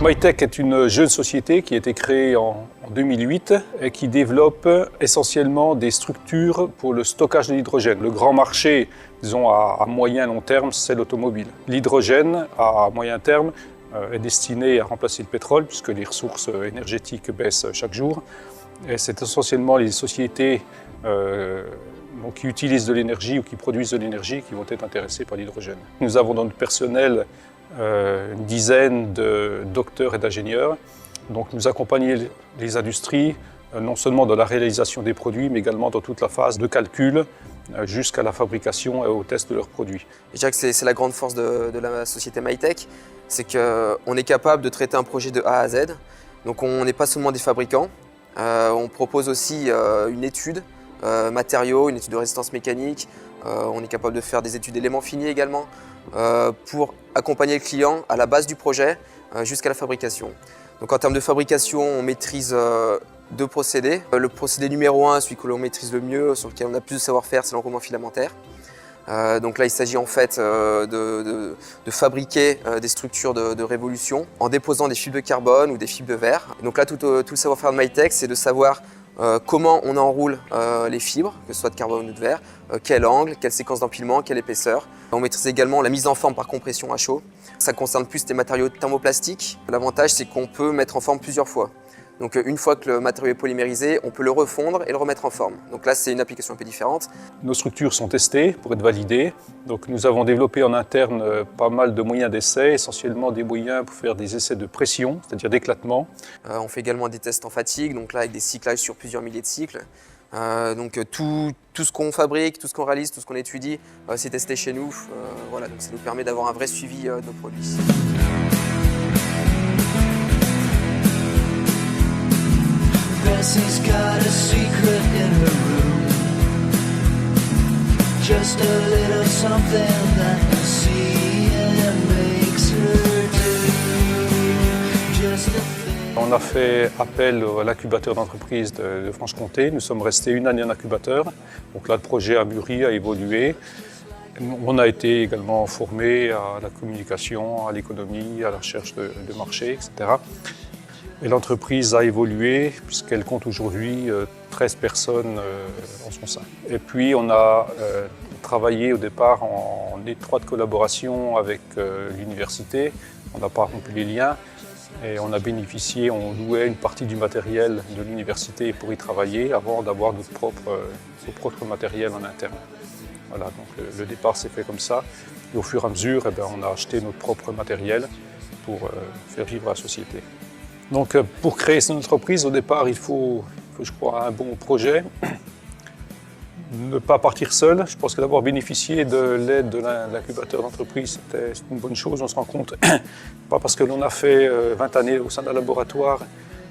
MyTech est une jeune société qui a été créée en 2008 et qui développe essentiellement des structures pour le stockage de l'hydrogène. Le grand marché, disons à moyen long terme, c'est l'automobile. L'hydrogène, à moyen terme, est destiné à remplacer le pétrole puisque les ressources énergétiques baissent chaque jour. Et c'est essentiellement les sociétés qui utilisent de l'énergie ou qui produisent de l'énergie qui vont être intéressées par l'hydrogène. Nous avons dans notre personnel une dizaine de docteurs et d'ingénieurs. Donc nous accompagnons les industries non seulement dans la réalisation des produits, mais également dans toute la phase de calcul jusqu'à la fabrication et au test de leurs produits. Je dirais que c'est la grande force de la société MyTech, c'est qu'on est capable de traiter un projet de A à Z. Donc on n'est pas seulement des fabricants, on propose aussi une étude matériaux, une étude de résistance mécanique, on est capable de faire des études d'éléments finis également pour accompagner le client à la base du projet jusqu'à la fabrication. Donc en termes de fabrication, on maîtrise deux procédés. Le procédé numéro 1, celui que l'on maîtrise le mieux, sur lequel on a plus de savoir-faire, c'est l'enroulement filamentaire. Donc là, il s'agit en fait de fabriquer des structures de révolution en déposant des fibres de carbone ou des fibres de verre. Donc là, tout le savoir-faire de MyTech, c'est de savoir comment on enroule les fibres, que ce soit de carbone ou de verre, quel angle, quelle séquence d'empilement, quelle épaisseur. On maîtrise également la mise en forme par compression à chaud. Ça concerne plus les matériaux thermoplastiques. L'avantage, c'est qu'on peut mettre en forme plusieurs fois. Donc une fois que le matériau est polymérisé, on peut le refondre et le remettre en forme. Donc là, c'est une application un peu différente. Nos structures sont testées pour être validées. Donc nous avons développé en interne pas mal de moyens d'essai, essentiellement des moyens pour faire des essais de pression, c'est-à-dire d'éclatement. On fait également des tests en fatigue, donc là avec des cyclages sur plusieurs milliers de cycles. Donc tout ce qu'on fabrique, tout ce qu'on réalise, tout ce qu'on étudie, c'est testé chez nous. Voilà, donc ça nous permet d'avoir un vrai suivi de nos produits. Bessie's got a secret in her room. Just a little something that you see and makes her do. Just a thing. On a fait appel à l'incubateur d'entreprise de Franche-Comté. Nous sommes restés une année en incubateur. Donc là, le projet a mûri, a évolué. On a été également formé à la communication, à l'économie, à la recherche de marché, etc. Et l'entreprise a évolué puisqu'elle compte aujourd'hui 13 personnes en son sein. Et puis on a travaillé au départ en étroite collaboration avec l'université. On n'a pas rompu les liens et on a bénéficié, on louait une partie du matériel de l'université pour y travailler avant d'avoir notre propre matériel en interne. Voilà, donc le départ s'est fait comme ça. Et au fur et à mesure, on a acheté notre propre matériel pour faire vivre la société. Donc pour créer cette entreprise, au départ, il faut, je crois, un bon projet. Ne pas partir seul. Je pense que d'avoir bénéficié de l'aide de l'incubateur d'entreprise, c'est une bonne chose. On se rend compte, pas parce que l'on a fait 20 années au sein d'un laboratoire,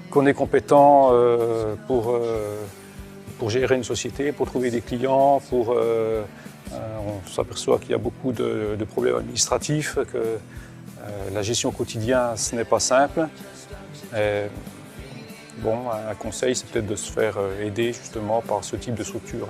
qu'on est compétent pour gérer une société, pour trouver des clients, on s'aperçoit qu'il y a beaucoup de problèmes administratifs, que la gestion quotidienne, ce n'est pas simple. Bon, un conseil, c'est peut-être de se faire aider justement par ce type de structure.